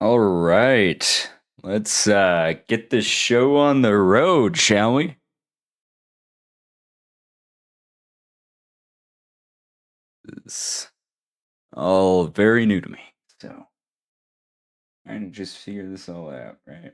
All right. Let's get this show on the road, shall we? It's all very new to me. So, trying to just figure this all out, right?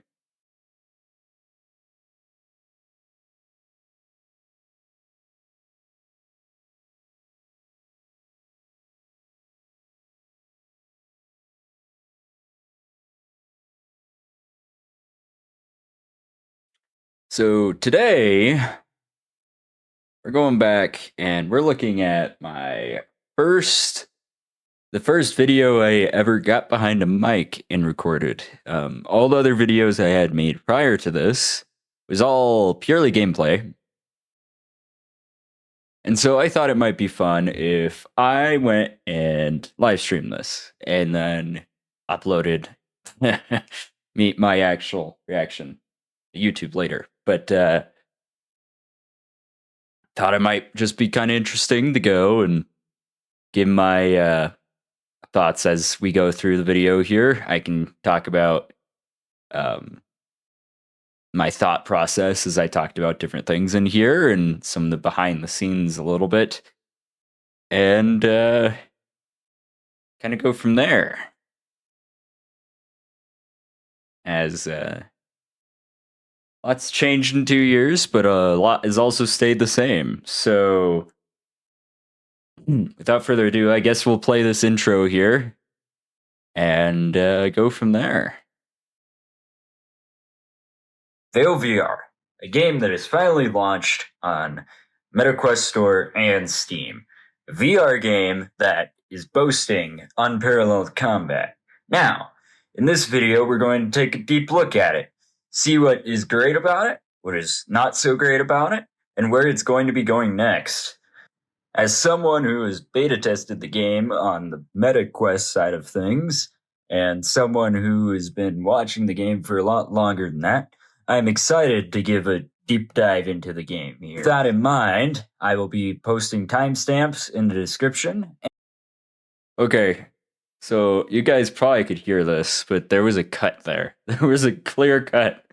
So, today we're going back and we're looking at first the first video I ever got behind a mic and recorded. All the other videos I had made prior to this was all purely gameplay. And so I thought it might be fun if I went and live streamed this and then uploaded my actual reaction to YouTube later. But thought it might just be kind of interesting to go and give my thoughts as we go through the video here. I can talk about um, my thought process as I talked about different things in here and some of the behind the scenes a little bit. And kind of go from there. As lots changed in 2 years, but a lot has also stayed the same. So, without further ado, I guess we'll play this intro here and go from there. Vail VR, a game that is finally launched on MetaQuest Store and Steam. A VR game that is boasting unparalleled combat. Now, in this video, we're going to take a deep look at it, see what is great about it, what is not so great about it, and where it's going to be going next. As someone who has beta tested the game on the MetaQuest side of things, and someone who has been watching the game for a lot longer than that, I'm excited to give a deep dive into the game here. With that in mind, I will be posting timestamps in the description. Okay, so you guys probably could hear this, but there was a cut there. There was a clear cut.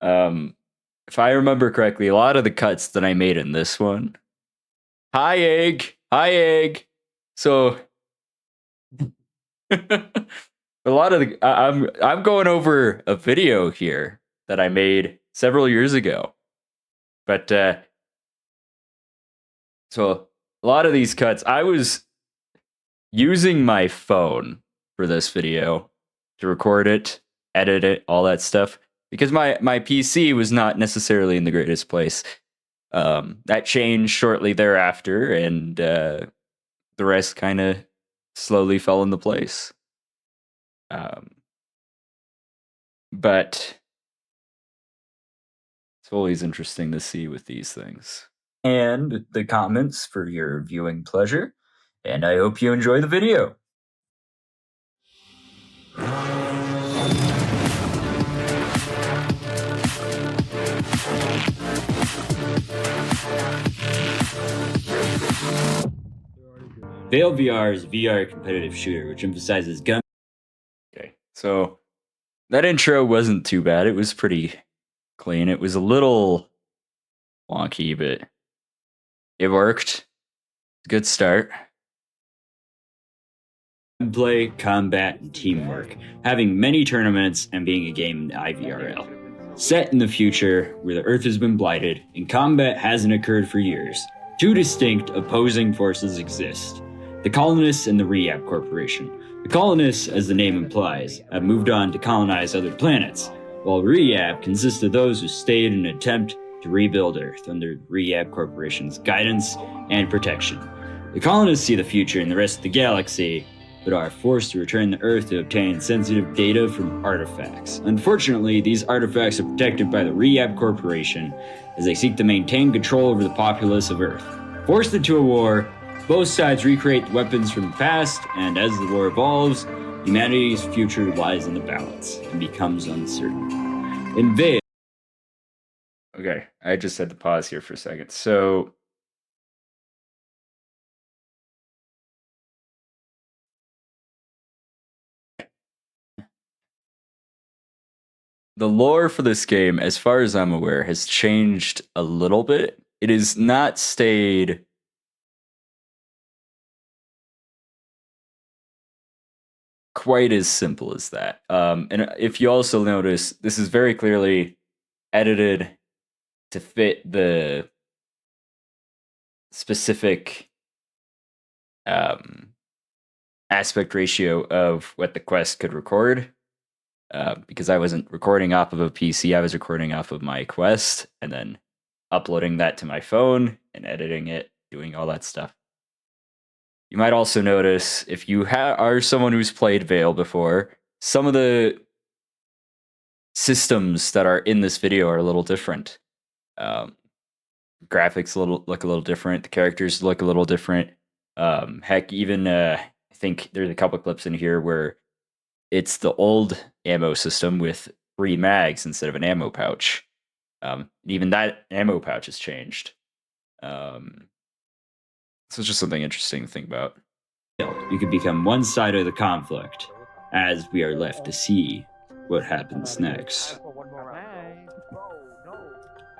If I remember correctly, a lot of the cuts that I made in this one. Hi, Egg. Hi, Egg. So a lot of I'm going over a video here that I made several years ago. But so a lot of these cuts, I was using my phone for this video to record it, edit it, all that stuff, because my PC was not necessarily in the greatest place. That changed shortly thereafter, and the rest kind of slowly fell into place. But it's always interesting to see with these things. And the comments for your viewing pleasure. And I hope you enjoy the video. Vail VR is a VR competitive shooter, which emphasizes gun. Okay, so that intro wasn't too bad. It was pretty clean. It was a little wonky, but it worked. Good start. Play, combat, and teamwork, having many tournaments and being a game in the IVRL. Set in the future, where the Earth has been blighted and combat hasn't occurred for years, two distinct opposing forces exist: the colonists and the Rehab Corporation. The colonists, as the name implies, have moved on to colonize other planets, while Rehab consists of those who stayed in an attempt to rebuild Earth under Rehab Corporation's guidance and protection. The colonists see the future in the rest of the galaxy, but are forced to return to Earth to obtain sensitive data from artifacts. Unfortunately, these artifacts are protected by the Rehab Corporation as they seek to maintain control over the populace of Earth. Forced into a war, both sides recreate weapons from the past, and as the war evolves, humanity's future lies in the balance and becomes uncertain. In Vail... Okay, I just had to pause here for a second. So... the lore for this game, as far as I'm aware, has changed a little bit. It has not stayed quite as simple as that. And if you also notice, this is very clearly edited to fit the specific aspect ratio of what the Quest could record. Because I wasn't recording off of a PC, I was recording off of my Quest and then uploading that to my phone and editing it, doing all that stuff. You might also notice, if you are someone who's played Vail before, some of the systems that are in this video are a little different. Graphics look a little different. The characters look a little different. Heck, even I think there's a couple clips in here where it's the old ammo system with 3 mags instead of an ammo pouch. Even that ammo pouch has changed. So it's just something interesting to think about. You could become one side of the conflict, as we are left to see what happens next.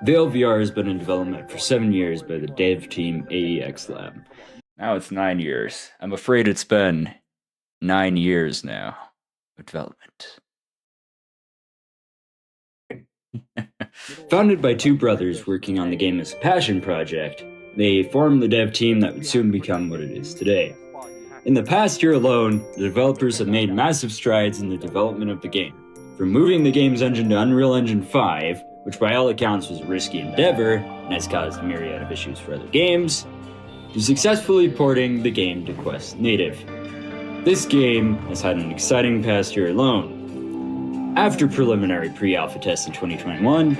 Vail VR has been in development for 7 years by the dev team AEX Lab. Now it's 9 years. I'm afraid it's been 9 years now of development. Founded by 2 brothers working on the game as a passion project, they formed the dev team that would soon become what it is today. In the past year alone, the developers have made massive strides in the development of the game. From moving the game's engine to Unreal Engine 5, which by all accounts was a risky endeavor and has caused a myriad of issues for other games, to successfully porting the game to Quest Native. This game has had an exciting past year alone. After preliminary pre-alpha tests in 2021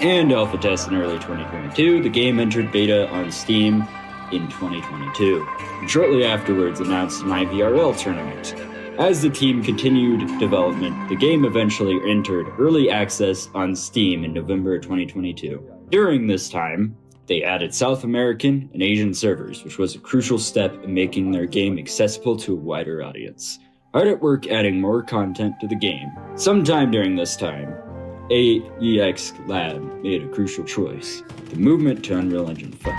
and alpha tests in early 2022, the game entered beta on Steam in 2022, and shortly afterwards announced an IVRL tournament. As the team continued development, the game eventually entered early access on Steam in November 2022. During this time, they added South American and Asian servers, which was a crucial step in making their game accessible to a wider audience. Hard at work adding more content to the game. Sometime during this time, AEX Lab made a crucial choice: the movement to Unreal Engine 5.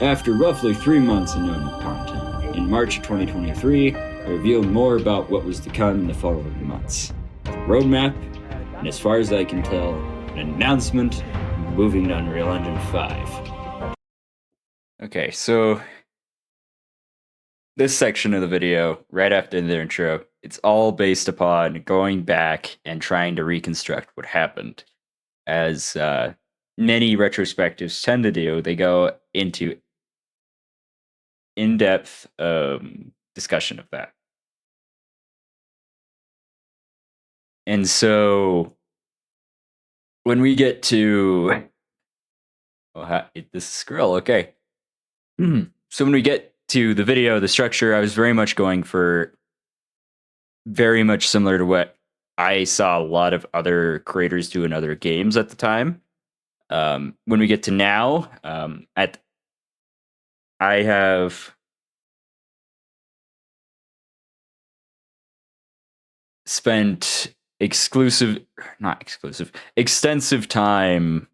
After roughly 3 months of known content, in March 2023, I revealed more about what was to come in the following months. A roadmap, and as far as I can tell, an announcement moving to Unreal Engine 5. Okay, so this section of the video, right after the intro, it's all based upon going back and trying to reconstruct what happened. As many retrospectives tend to do, they go into in-depth discussion of that. And so when we get to this is Skrill, okay. So when we get to the video, the structure, I was very much going for very much similar to what I saw a lot of other creators do in other games at the time. When we get to now, I have spent extensive time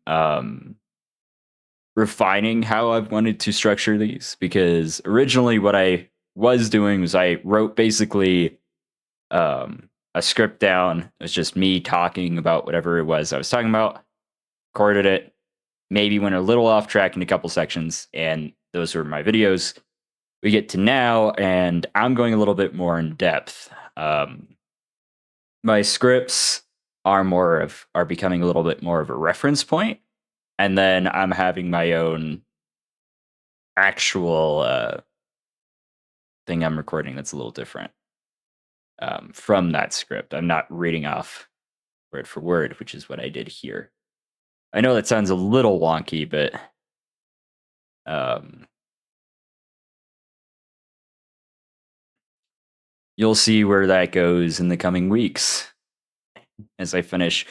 refining how I've wanted to structure these, because originally what I was doing was I wrote basically a script down. It was just me talking about whatever it was I was talking about, recorded it, maybe went a little off track in a couple sections, and those were my videos. We get to now, and I'm going a little bit more in depth. My scripts are becoming a little bit more of a reference point, and then I'm having my own actual thing I'm recording that's a little different from that script. I'm not reading off word for word, which is what I did here. I know that sounds a little wonky, but you'll see where that goes in the coming weeks as I finish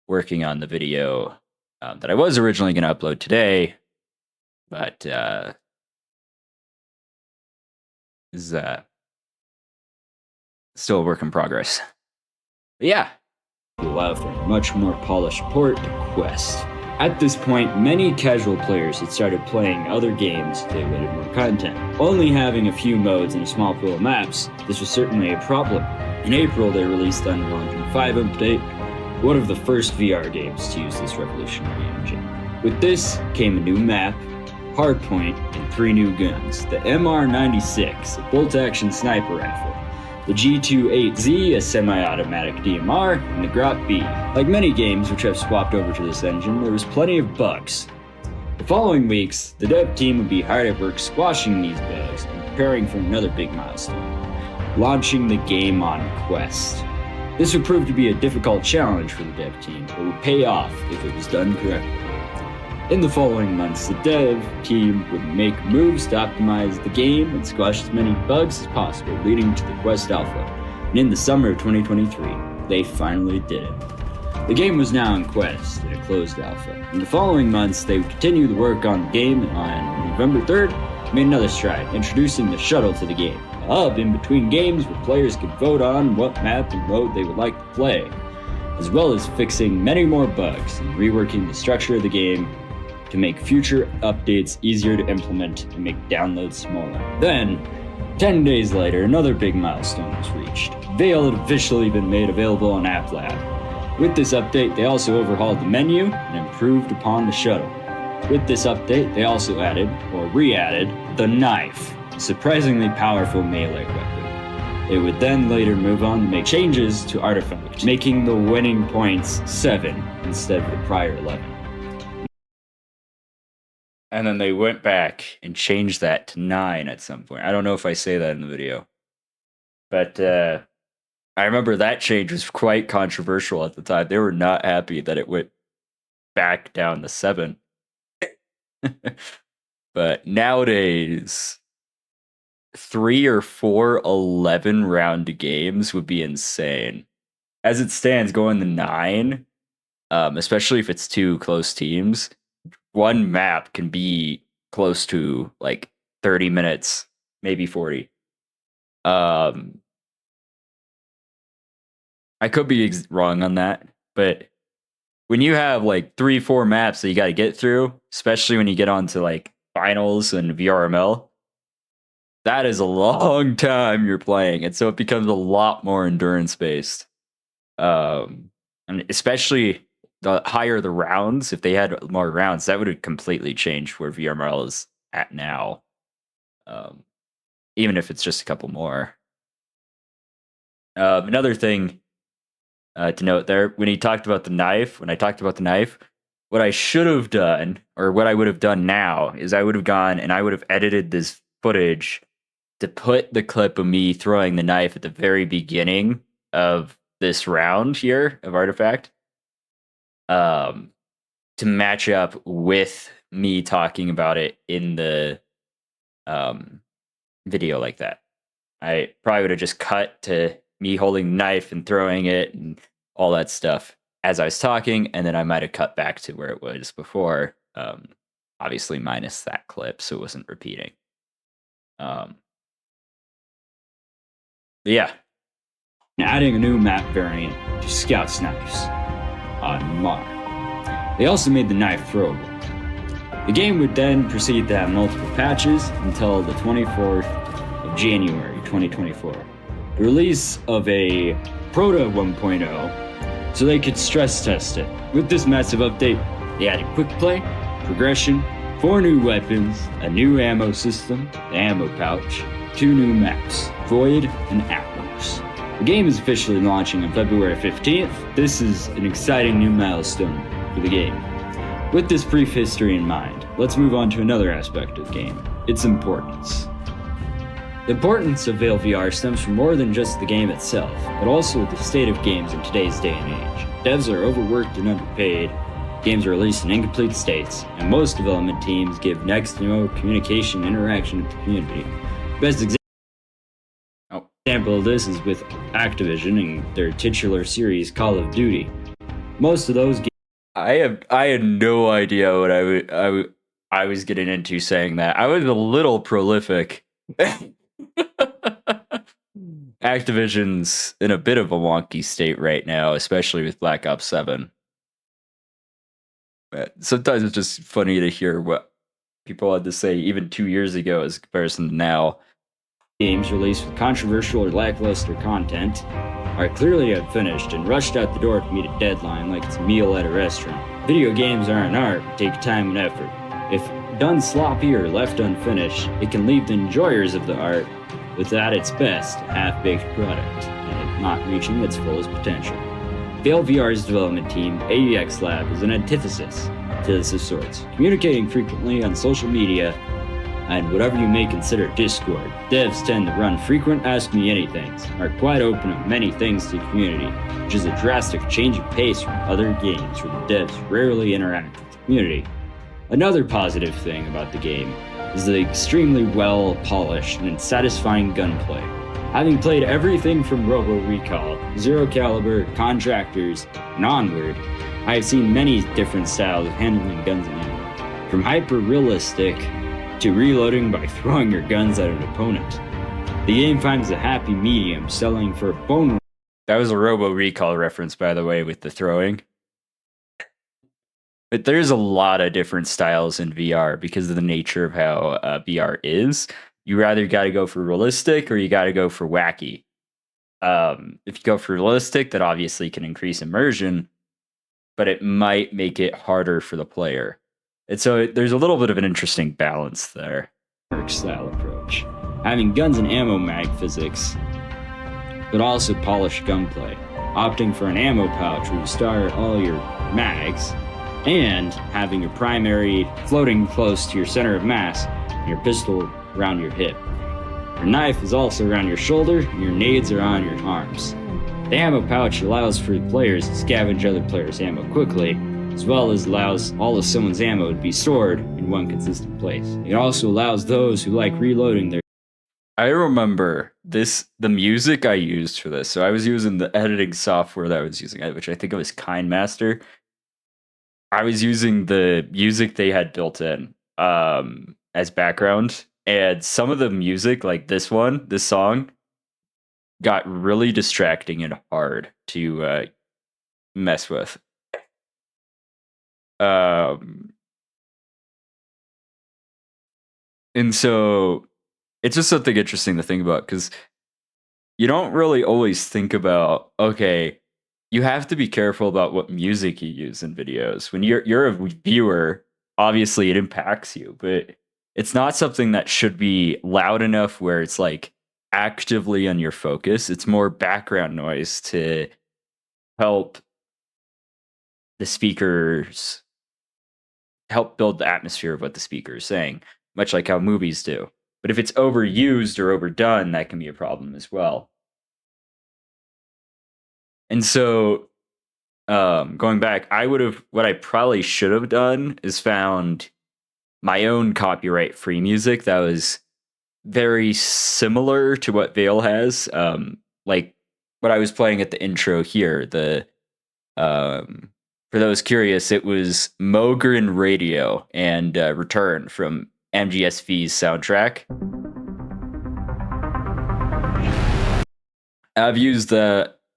working on the video that I was originally going to upload today, but is still a work in progress. But yeah, to allow for a much more polished port to Quest. At this point, many casual players had started playing other games that added more content. Only having a few modes and a small pool of maps, this was certainly a problem. In April, they released the Unreal Engine 5 update, one of the first VR games to use this revolutionary engine. With this came a new map, hardpoint, and 3 new guns: the MR96, a bolt-action sniper rifle, the G28Z, a semi-automatic DMR, and the Grot B. Like many games which have swapped over to this engine, there was plenty of bugs. The following weeks, the dev team would be hard at work squashing these bugs and preparing for another big milestone: launching the game on Quest. This would prove to be a difficult challenge for the dev team, but would pay off if it was done correctly. In the following months, the dev team would make moves to optimize the game and squash as many bugs as possible, leading to the Quest Alpha. And in the summer of 2023, they finally did it. The game was now in Quest in a closed alpha. In the following months, they would continue the work on the game, and on November 3rd, made another stride, introducing the shuttle to the game, a hub in between games where players could vote on what map and mode they would like to play, as well as fixing many more bugs and reworking the structure of the game to make future updates easier to implement and make downloads smaller. Then, 10 days later, another big milestone was reached. Vail had officially been made available on App Lab. With this update, they also overhauled the menu and improved upon the shuttle. With this update, they also added, or re-added, the knife, a surprisingly powerful melee weapon. They would then later move on to make changes to artifacts, making the winning points 7 instead of the prior 11. And then they went back and changed that to 9 at some point. I don't know if I say that in the video. But I remember that change was quite controversial at the time. They were not happy that it went back down to 7. But nowadays, 3 or 4 11-round games would be insane. As it stands, going to 9, especially if it's 2 close teams, one map can be close to like 30 minutes, maybe 40. I could be wrong on that, but when you have like 3-4 maps that you got to get through, especially when you get onto like finals and VRML, that is a long time you're playing, and so it becomes a lot more endurance based. And especially the higher the rounds, if they had more rounds, that would have completely changed where VRML is at now. Even if it's just a couple more. Another thing to note there, when I talked about the knife, what I should have done, or what I would have done now, is I would have gone and I would have edited this footage to put the clip of me throwing the knife at the very beginning of this round here of Artifact, to match up with me talking about it in the video like that. I probably would have just cut to me holding the knife and throwing it and all that stuff as I was talking, and then I might have cut back to where it was before, obviously minus that clip, so it wasn't repeating. But yeah. Adding a new map variant to Scout Snipes on Mar. They also made the knife throwable. The game would then proceed to have multiple patches until the 24th of January 2024. The release of a Proto 1.0 so they could stress test it. With this massive update, they added quick play, progression, 4 new weapons, a new ammo system, the ammo pouch, 2 new maps, Void and Atmos. The game is officially launching on February 15th. This is an exciting new milestone for the game. With this brief history in mind, let's move on to another aspect of the game, its importance. The importance of Vail VR stems from more than just the game itself, but also the state of games in today's day and age. Devs are overworked and underpaid, games are released in incomplete states, and most development teams give next to no communication and interaction with the community. Best example of this is with Activision and their titular series Call of Duty. Most of those games... I had no idea what I was getting into saying that. I was a little prolific. Activision's in a bit of a wonky state right now, especially with Black Ops 7. But sometimes it's just funny to hear what people had to say even 2 years ago as comparison to now. Games released with controversial or lackluster content are clearly unfinished and rushed out the door to meet a deadline like it's a meal at a restaurant. Video games are an art and take time and effort. If done sloppy or left unfinished, it can leave the enjoyers of the art with at its best a half-baked product and it not reaching its fullest potential. Vail VR's development team, AEX Lab, is an antithesis to this of sorts, communicating frequently on social media and whatever you may consider Discord. Devs tend to run frequent Ask Me Anythings and are quite open of many things to the community, which is a drastic change of pace from other games where the devs rarely interact with the community. Another positive thing about the game is the extremely well-polished and satisfying gunplay. Having played everything from Robo Recall, Zero Caliber, Contractors, and onward, I have seen many different styles of handling guns and ammo, from hyper-realistic to reloading by throwing your guns at an opponent. The game finds a happy medium, selling for a bone. That was a Robo Recall reference, by the way, with the throwing. But there's a lot of different styles in VR because of the nature of how VR is. You either got to go for realistic or you got to go for wacky. If you go for realistic, that obviously can increase immersion, but it might make it harder for the player. And so there's a little bit of an interesting balance there. Style approach, having guns and ammo mag physics, but also polished gunplay, opting for an ammo pouch where you store all your mags, and having your primary floating close to your center of mass and your pistol around your hip. Your knife is also around your shoulder, and your nades are on your arms. The ammo pouch allows for the players to scavenge other players' ammo quickly, as well as allows all of someone's ammo to be stored in one consistent place. It also allows those who like reloading their... I remember the music I used for this. So I was using the editing software that I was using, which I think it was KindMaster. I was using the music they had built in as background. And some of the music, like this song, got really distracting and hard to mess with. And so it's just something interesting to think about because you don't really always think about, okay, you have to be careful about what music you use in videos. When you're a viewer, obviously it impacts you, but it's not something that should be loud enough where it's like actively on your focus. It's more background noise to help the speakers help build the atmosphere of what the speaker is saying, much like how movies do. But if it's overused or overdone, that can be a problem as well. And so going back, what I probably should have done is found my own copyright-free music that was very similar to what Vail has. Like what I was playing at the intro here, for those curious, it was Mogren Radio and Return from MGSV's soundtrack. I've used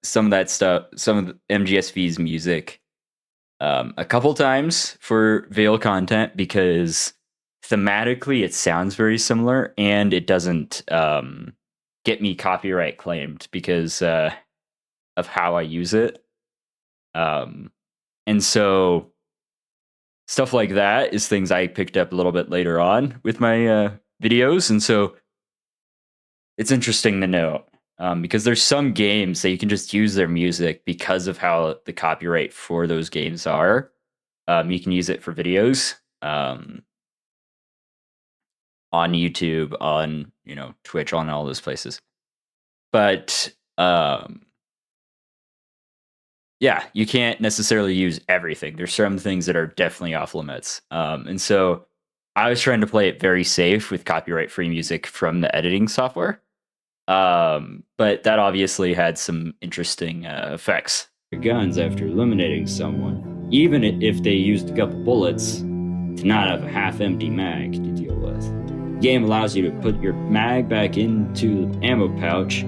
some of that stuff, some of the MGSV's music a couple times for Vail content because thematically it sounds very similar and it doesn't get me copyright claimed because of how I use it. And so stuff like that is things I picked up a little bit later on with my videos. And so it's interesting to note because there's some games that you can just use their music because of how the copyright for those games are. You can use it for videos on YouTube, on Twitch, on all those places. But yeah, you can't necessarily use everything. There's some things that are definitely off limits. And so I was trying to play it very safe with copyright-free music from the editing software. But that obviously had some interesting effects. Guns after eliminating someone, even if they used a couple bullets, to not have a half-empty mag to deal with. The game allows you to put your mag back into the ammo pouch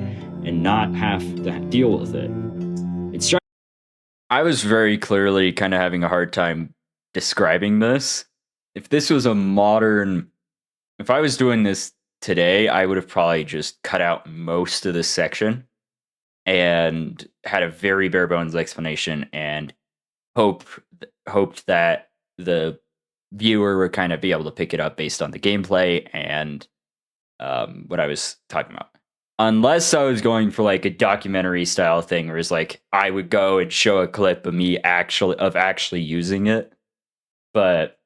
and not have to deal with it. It's I was very clearly kind of having a hard time describing this. If this was a modern, if I was doing this today, I would have probably just cut out most of this section and had a very bare bones explanation and hoped that the viewer would kind of be able to pick it up based on the gameplay and what I was talking about. Unless I was going for like a documentary style thing where it's like I would go and show a clip of me actually using it. But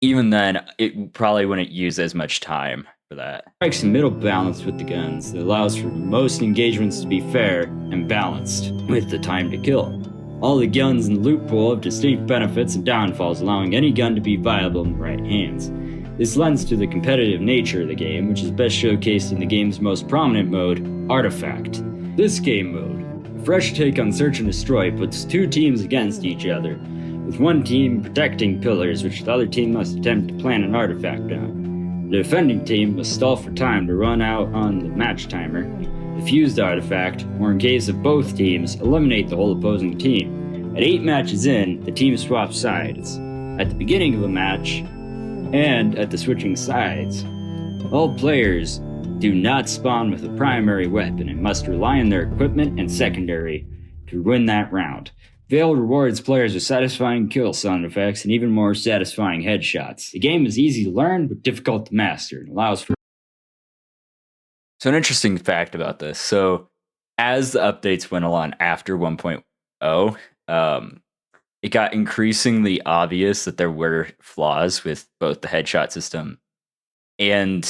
even then, it probably wouldn't use as much time for that. Strikes a middle balance with the guns that allows for most engagements to be fair and balanced with the time to kill. All the guns in the loot pool have distinct benefits and downfalls, allowing any gun to be viable in the right hands. This lends to the competitive nature of the game, which is best showcased in the game's most prominent mode, Artifact. This game mode, a fresh take on Search and Destroy, puts two teams against each other, with one team protecting pillars which the other team must attempt to plant an artifact on. The defending team must stall for time to run out on the match timer, defuse the artifact, or in case of both teams, eliminate the whole opposing team. At 8 matches in, the team swaps sides. At the beginning of a match, and at the switching sides, all players do not spawn with a primary weapon and must rely on their equipment and secondary to win that round. Vail rewards players with satisfying kill sound effects and even more satisfying headshots. The game is easy to learn but difficult to master and allows for... So an interesting fact about this. So as the updates went along after 1.0, it got increasingly obvious that there were flaws with both the headshot system and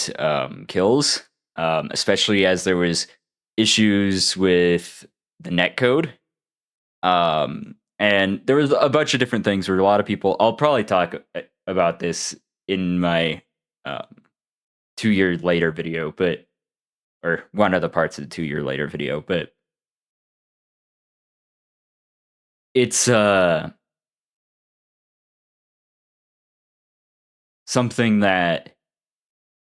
kills, especially as there was issues with the netcode. And there was a bunch of different things where a lot of people, I'll probably talk about this in my 2 year later video, or one of the parts of the 2 year later video, but it's something that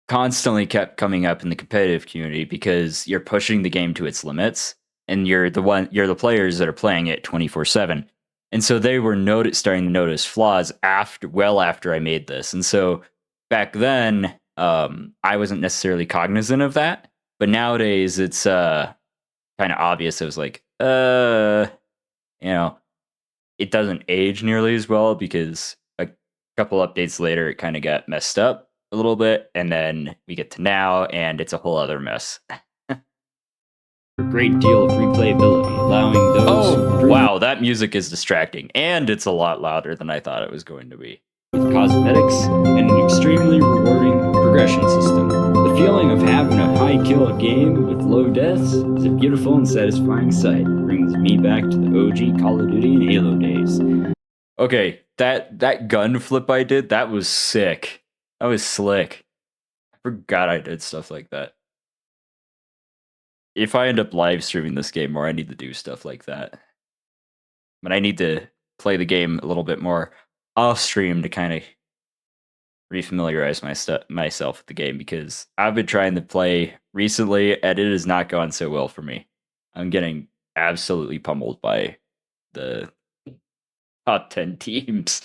constantly kept coming up in the competitive community because you're pushing the game to its limits and you're the players that are playing it 24/7. And so they were starting to notice flaws after I made this. And so back then, I wasn't necessarily cognizant of that, but nowadays it's kind of obvious. It was like, it doesn't age nearly as well because a couple updates later, it kind of got messed up a little bit, and then we get to now, and it's a whole other mess. A great deal of replayability, allowing those... Wow, that music is distracting, and it's a lot louder than I thought it was going to be. With cosmetics and an extremely rewarding progression system. The feeling of having a high-kill game with low deaths is a beautiful and satisfying sight. It brings me back to the OG Call of Duty and Halo days. Okay, that gun flip I did, that was sick. That was slick. I forgot I did stuff like that. If I end up live streaming this game more, I need to do stuff like that. But I need to play the game a little bit more off stream to kind of refamiliarize myself with the game, because I've been trying to play recently and it has not gone so well for me. I'm getting absolutely pummeled by the top 10 teams.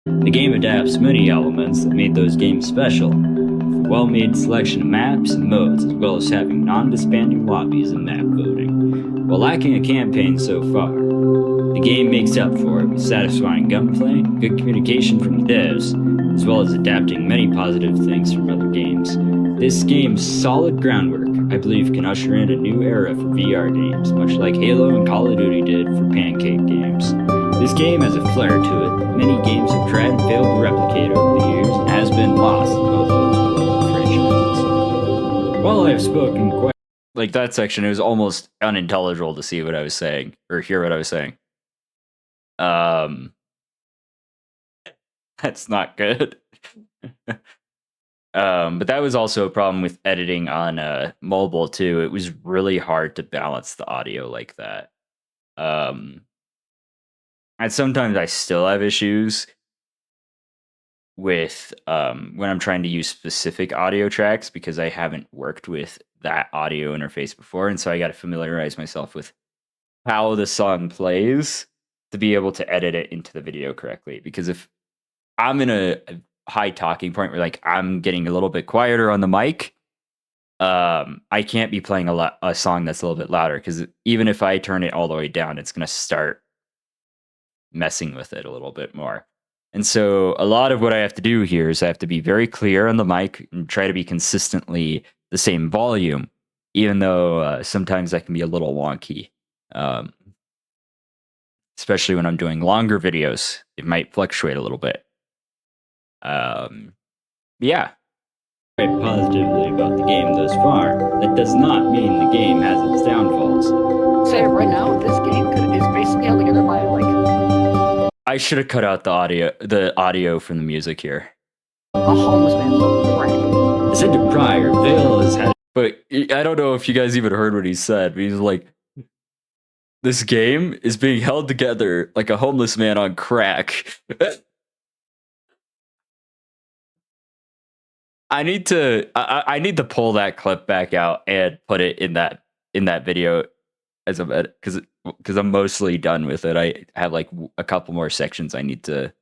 The game adapts many elements that made those games special. With a well-made selection of maps and modes, as well as having non-disbanding lobbies and map voting. While lacking a campaign so far, the game makes up for it with satisfying gunplay, good communication from the devs, as well as adapting many positive things from other games. This game's solid groundwork, I believe, can usher in a new era for VR games, much like Halo and Call of Duty did for pancake games. This game has a flair to it that many games have tried and failed to replicate over the years and has been lost in both of those beloved franchises. While I have spoken quite... Like that section, it was almost unintelligible to see what I was saying, or hear what I was saying. That's not good. But that was also a problem with editing on mobile too. It was really hard to balance the audio like that. And sometimes I still have issues with when I'm trying to use specific audio tracks because I haven't worked with that audio interface before, and so I got to familiarize myself with how the song plays to be able to edit it into the video correctly. Because if I'm in a high talking point where like I'm getting a little bit quieter on the mic, I can't be playing a song that's a little bit louder, because even if I turn it all the way down, it's going to start messing with it a little bit more. And so a lot of what I have to do here is I have to be very clear on the mic and try to be consistently the same volume, even though sometimes that can be a little wonky. Especially when I'm doing longer videos, it might fluctuate a little bit. Yeah. Quite positively about the game thus far. That does not mean the game has its downfalls. Say right now, this game is basically held together by like I should have cut out the audio from the music here. a homeless man. Right. I said to prior, Vail has had. But I don't know if you guys even heard what he said. He's like, this game is being held together like a homeless man on crack. I need to pull that clip back out and put it in that video as a because I'm mostly done with it. I have like a couple more sections I need to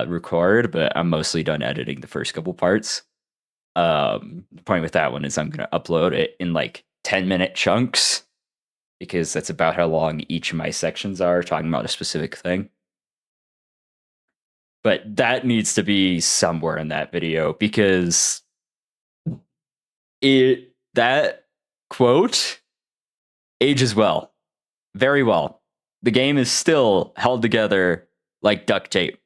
record, but I'm mostly done editing the first couple parts. The point with that one is I'm going to upload it in like 10-minute chunks, because that's about how long each of my sections are, talking about a specific thing. But that needs to be somewhere in that video, because that quote ages well, very well. The game is still held together like duct tape.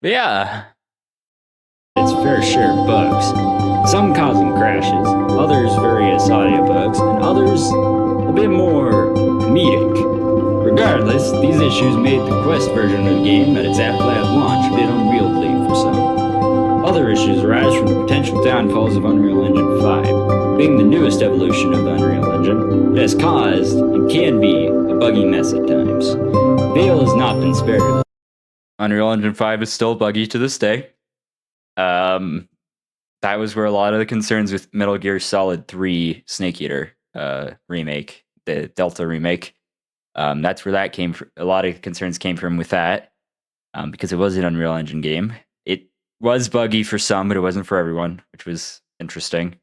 Yeah. Its fair share of bugs, some causing crashes, others various audio bugs, and others a bit more comedic. Regardless, these issues made the Quest version of the game at its App Lab launch a bit unwieldy for some. Other issues arise from the potential downfalls of Unreal Engine 5, being the newest evolution of the Unreal Engine. It has caused, and can be, a buggy mess at times. Vail has not been spared of. Unreal Engine 5 is still buggy to this day. That was where a lot of the concerns with Metal Gear Solid 3 Snake Eater remake, the Delta remake, that's where that came from. A lot of concerns came from with that, because it was an Unreal Engine game. It was buggy for some, but it wasn't for everyone, which was interesting.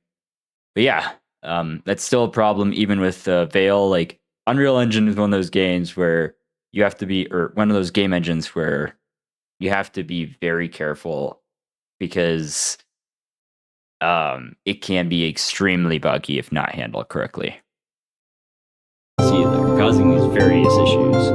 But yeah, that's still a problem even with Vail. Like, Unreal Engine is one of those games where you have to be, or one of those game engines where you have to be very careful, because it can be extremely buggy if not handled correctly. They're causing these various issues.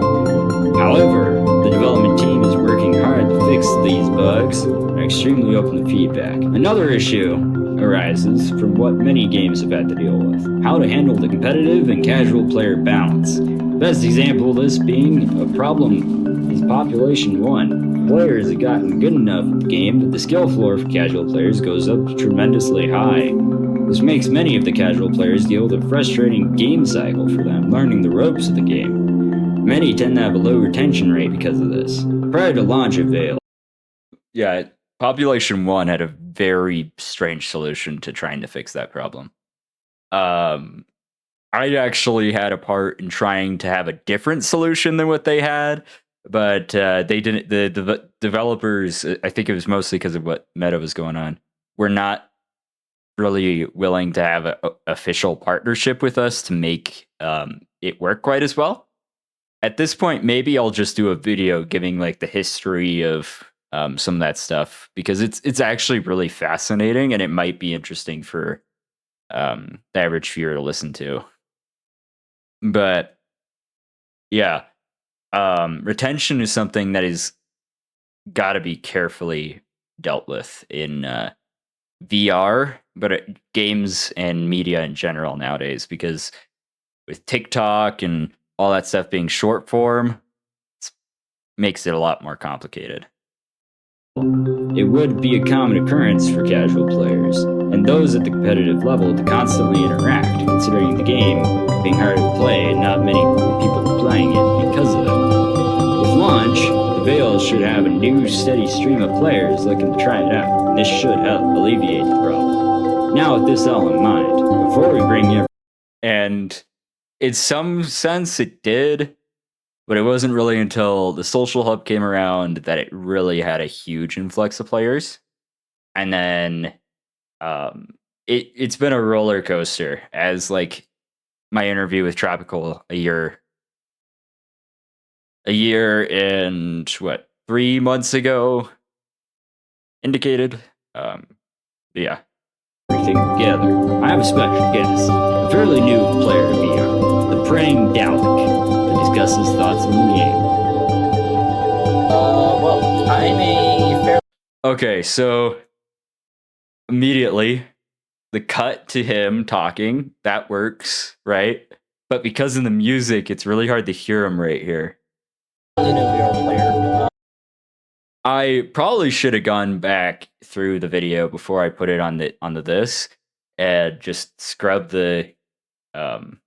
However, the development team is working hard to fix these bugs and are extremely open to feedback. Another issue arises from what many games have had to deal with: how to handle the competitive and casual player balance. The best example of this being a problem is Population 1. Players have gotten good enough at the game that the skill floor for casual players goes up tremendously high. This makes many of the casual players deal with a frustrating game cycle for them, learning the ropes of the game. Many tend to have a low retention rate because of this. Prior to launch of Vail, Yeah, Population 1 had a very strange solution to trying to fix that problem. I actually had a part in trying to have a different solution than what they had, but they didn't. The developers, I think it was mostly because of what meta was going on, were not really willing to have an official partnership with us to make it work quite as well. At this point, maybe I'll just do a video giving like the history of some of that stuff, because it's actually really fascinating, and it might be interesting for the average viewer to listen to. But yeah, retention is something that is got to be carefully dealt with in VR, but games and media in general nowadays, because with TikTok and all that stuff being short form, it makes it a lot more complicated. it would be a common occurrence for casual players, and those at the competitive level, to constantly interact, considering the game being hard to play and not many people buying it because of it. With launch, the Vail should have a new steady stream of players looking to try it out, and this should help alleviate the problem. Now with this all in mind, before we bring you... And in some sense it did, but it wasn't really until the social hub came around that it really had a huge influx of players. And then it's been a roller coaster, as like my interview with Tropical a year and 3 months ago indicated. Yeah. Everything together, I have a special guest, a fairly new player to VR, the Praying Dalek, to discuss his thoughts on the game. Well, I'm a fair. Okay, so immediately the cut to him talking, that works, right? But because of the music, it's really hard to hear him right here. New VR player. I probably should have gone back through the video before I put it onto this and just scrub the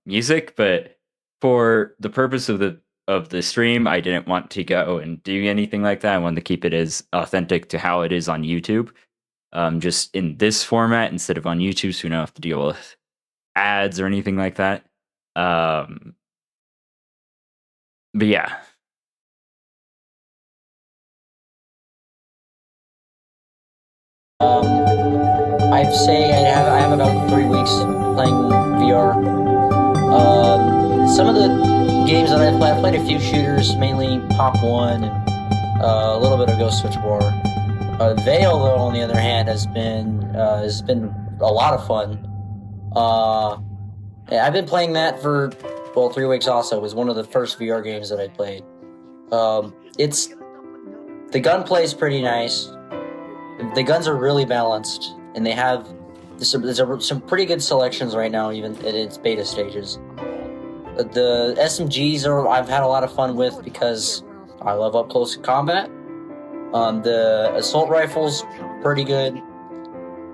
music, but for the purpose of the stream, I didn't want to go and do anything like that. I wanted to keep it as authentic to how it is on YouTube, just in this format instead of on YouTube, so we don't have to deal with ads or anything like that. But yeah. I'd say I have about 3 weeks playing VR. Some of the games that I've played a few shooters, mainly Pop 1 and a little bit of Ghost Switch War. Vail, though, on the other hand, has been a lot of fun. Yeah, I've been playing that for 3 weeks. Also, it was one of the first VR games that I played. The gunplay is pretty nice. The guns are really balanced, and they have some pretty good selections right now, even in its beta stages. The SMGs I've had a lot of fun with because I love up close combat. The assault rifle's pretty good,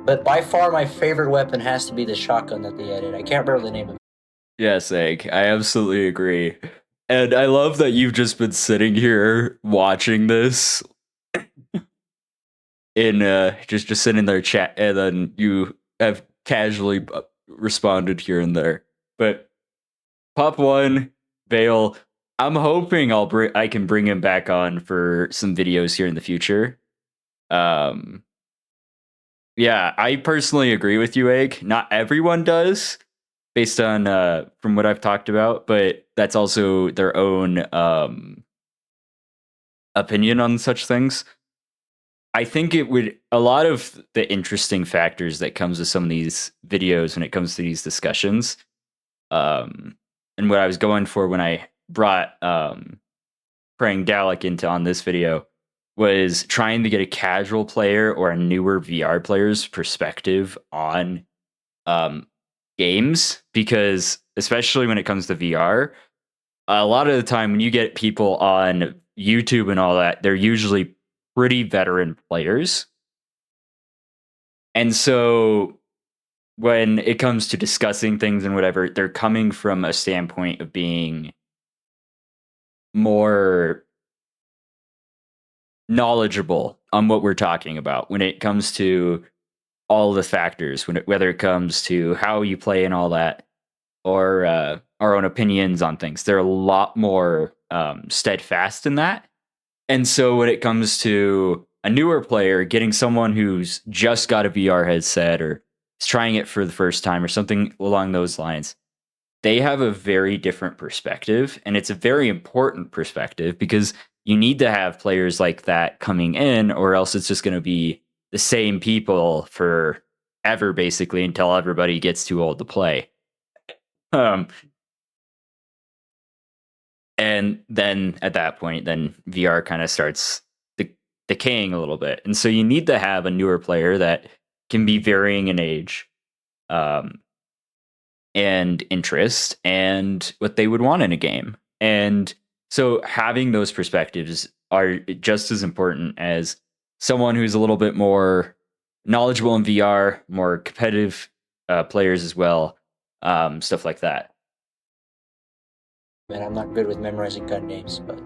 but by far my favorite weapon has to be the shotgun that they added. I can't remember the name of it. Yes, Egg. I absolutely agree. And I love that you've just been sitting here watching this in just sitting there chat, and then you have casually responded here and there. But Pop 1, Vail, I'm hoping I can bring him back on for some videos here in the future. Yeah, I personally agree with you, Egg. Not everyone does, based on from what I've talked about, but that's also their own opinion on such things. I think a lot of the interesting factors that comes with some of these videos when it comes to these discussions, and what I was going for when I brought Praying Dalek on this video was trying to get a casual player or a newer VR player's perspective on games, because especially when it comes to VR, a lot of the time when you get people on YouTube and all that, they're usually pretty veteran players. And so when it comes to discussing things and whatever, they're coming from a standpoint of being more knowledgeable on what we're talking about when it comes to all the factors, whether it comes to how you play and all that, or our own opinions on things. They're a lot more steadfast in that. And so when it comes to a newer player, getting someone who's just got a VR headset or is trying it for the first time or something along those lines, they have a very different perspective. And it's a very important perspective because you need to have players like that coming in, or else it's just going to be the same people forever, basically, until everybody gets too old to play. And then at that point, then VR kind of starts decaying a little bit. And so you need to have a newer player that can be varying in age and interest and what they would want in a game. And so having those perspectives are just as important as someone who's a little bit more knowledgeable in VR, more competitive players as well, stuff like that. and I'm not good with memorizing gun names, but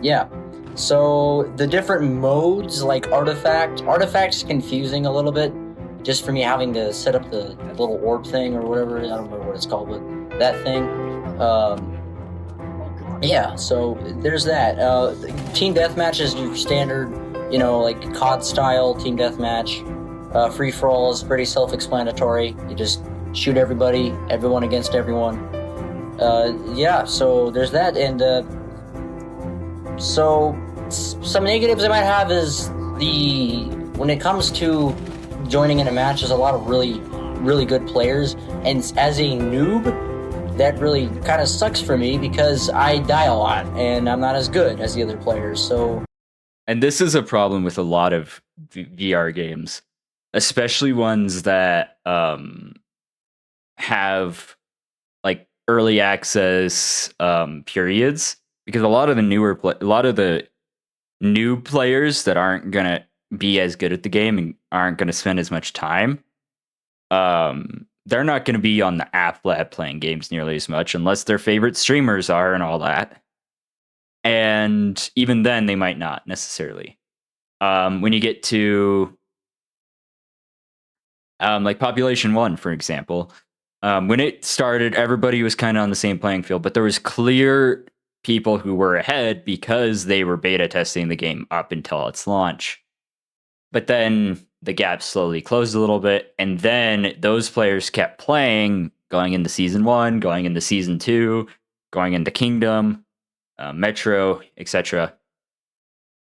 yeah. So the different modes, like artifact's confusing a little bit, just for me having to set up the little orb thing or whatever. I don't remember what it's called, but that thing. Yeah, so there's that. Team deathmatch is your standard, like COD style team deathmatch. Free for all is pretty self-explanatory. You just shoot everyone against everyone. Yeah, so there's that, and so some negatives I might have is when it comes to joining in a match, there's a lot of really, really good players, and as a noob, that really kind of sucks for me because I die a lot and I'm not as good as the other players. So, and this is a problem with a lot of VR games, especially ones that have like early access periods, because a lot of the new players that aren't gonna be as good at the game and aren't gonna spend as much time, they're not going to be on the app lab playing games nearly as much unless their favorite streamers are and all that. And even then, they might not necessarily. When you get to like Population 1, for example, when it started, everybody was kind of on the same playing field, but there was clear people who were ahead because they were beta testing the game up until its launch. But then the gap slowly closed a little bit, and then those players kept playing, going into Season 1, going into Season 2, going into Kingdom, Metro, etc.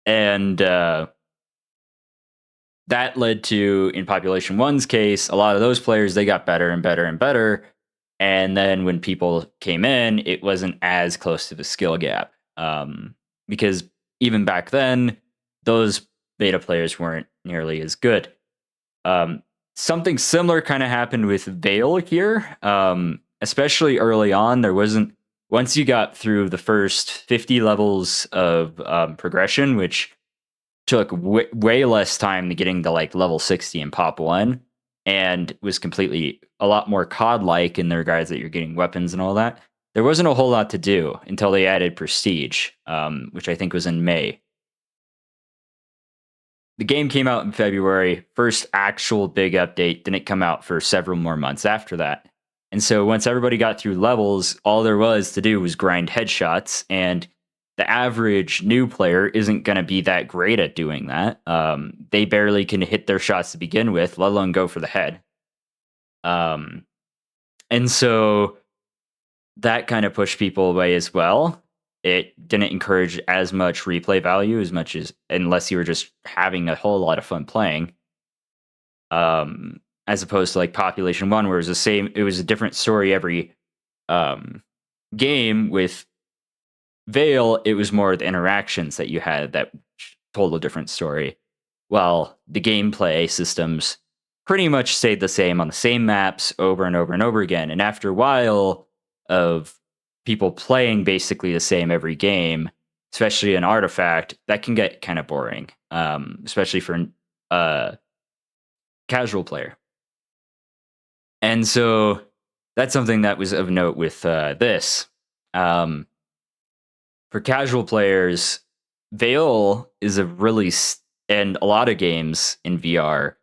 And that led to, in Population 1's case, a lot of those players, they got better and better and better. And then when people came in, it wasn't as close to the skill gap. Because even back then, those beta players weren't nearly as good. Something similar kind of happened with Vail here, especially early on. Once you got through the first 50 levels of progression, which took way less time than getting to like level 60 in Pop 1, and was completely a lot more COD-like in the regards that you're getting weapons and all that. There wasn't a whole lot to do until they added Prestige, which I think was in May. The game came out in February, first actual big update, didn't come out for several more months after that. And so once everybody got through levels, all there was to do was grind headshots, and the average new player isn't going to be that great at doing that. They barely can hit their shots to begin with, let alone go for the head. And so that kind of pushed people away as well. It didn't encourage as much replay value unless you were just having a whole lot of fun playing. As opposed to like Population 1, where it was a different story every game. With Vail, it was more the interactions that you had that told a different story. While the gameplay systems pretty much stayed the same on the same maps over and over and over again. And after a while of people playing basically the same every game, especially an Artifact, that can get kind of boring, especially for a casual player. And so that's something that was of note with this. For casual players, Vail is and a lot of games in VR,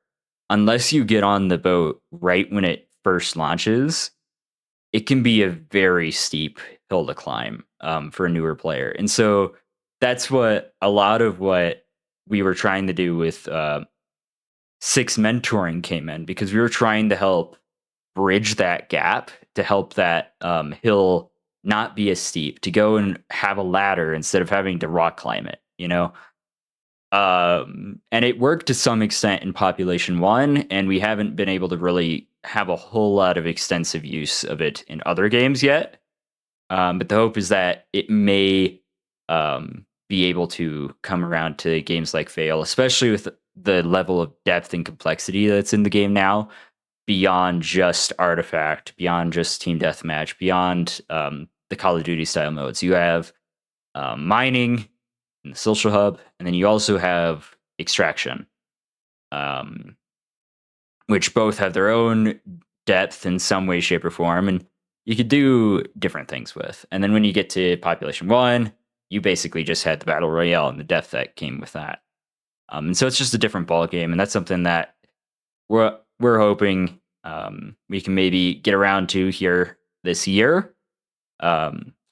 unless you get on the boat right when it first launches, it can be a very steep hill to climb for a newer player. And so that's what a lot of what we were trying to do with Six Mentoring came in, because we were trying to help bridge that gap, to help that hill not be as steep, to go and have a ladder instead of having to rock climb it, and it worked to some extent in Population 1, and we haven't been able to really have a whole lot of extensive use of it in other games yet. But the hope is that it may be able to come around to games like Vail, especially with the level of depth and complexity that's in the game now, beyond just Artifact, beyond just Team Deathmatch, beyond the Call of Duty style modes. You have mining in the social hub, and then you also have extraction, which both have their own depth in some way, shape, or form. And you could do different things with. And then when you get to Population 1, you basically just had the Battle Royale and the death that came with that. And so it's just a different ball game, and that's something that we're hoping we can maybe get around to here this year.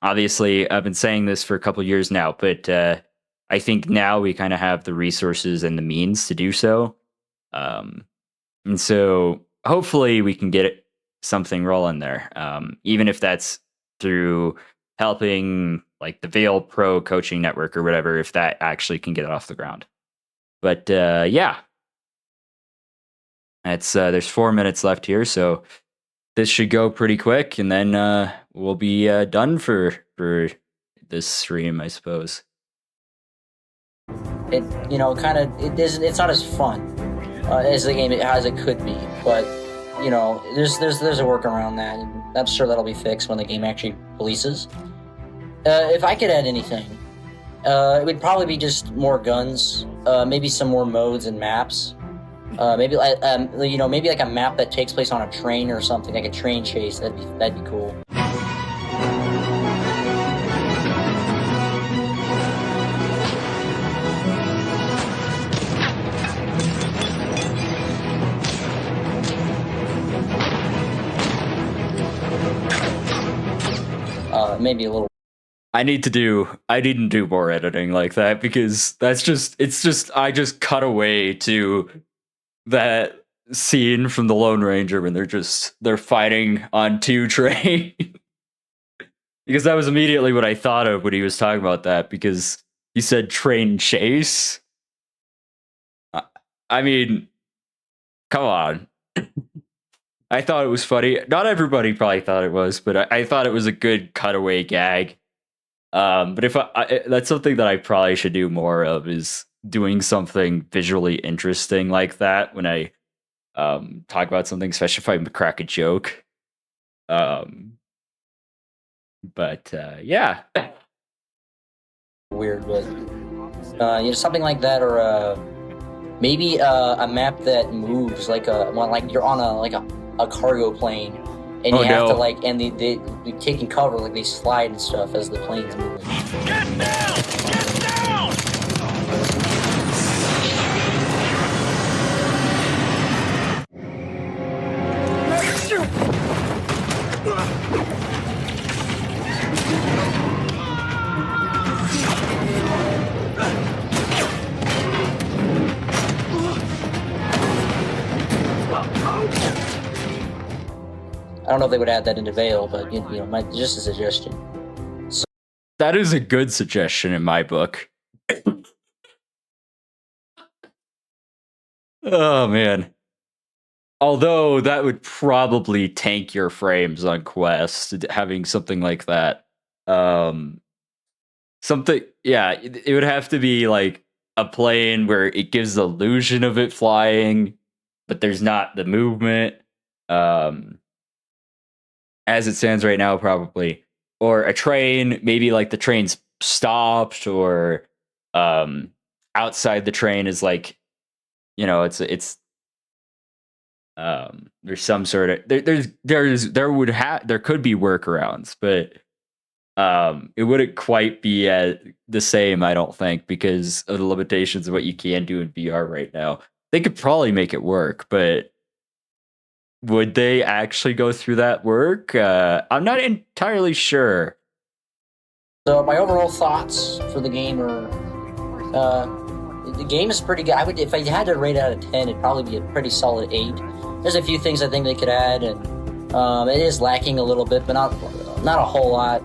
Obviously, I've been saying this for a couple years now, but I think now we kind of have the resources and the means to do so. And so hopefully we can get something rolling there, even if that's through helping like the Vail Pro Coaching Network or whatever, if that actually can get it off the ground. But yeah, it's there's 4 minutes left here, so this should go pretty quick, and then we'll be done for this stream, I suppose. It it's not as fun as the game as it could be, but there's a workaround that, and I'm sure that'll be fixed when the game actually releases. If I could add anything, it would probably be just more guns, maybe some more modes and maps. Maybe like a map that takes place on a train or something, like a train chase. That'd be cool. Maybe a little. I didn't do more editing like that, because I just cut away to that scene from the Lone Ranger when they're fighting on 2 trains. Because that was immediately what I thought of when he was talking about that, because he said train chase. I mean, come on. I thought it was funny. Not everybody probably thought it was, but I thought it was a good cutaway gag. But if that's something that I probably should do more of, is doing something visually interesting like that when I talk about something, especially if I crack a joke. But yeah. Weird, but something like that, or maybe a map that moves, like you're on a cargo plane, and you have to and they taking cover, like they slide and stuff as the plane's moving. Get down! Get down! I don't know if they would add that into Vail, but just a suggestion. That is a good suggestion in my book. Oh man. Although that would probably tank your frames on Quest, having something like that. It would have to be like a plane where it gives the illusion of it flying, but there's not the movement. As it stands right now, probably. Or a train, maybe like the train's stopped, or outside the train is like, it's there's some sort of there could be workarounds, but it wouldn't quite be the same, I don't think, because of the limitations of what you can do in VR right now. They could probably make it work, but would they actually go through that work? I'm not entirely sure. So my overall thoughts for the game are, the game is pretty good. If I had to rate it out of 10, it'd probably be a pretty solid 8. There's a few things I think they could add, and it is lacking a little bit, but not a whole lot.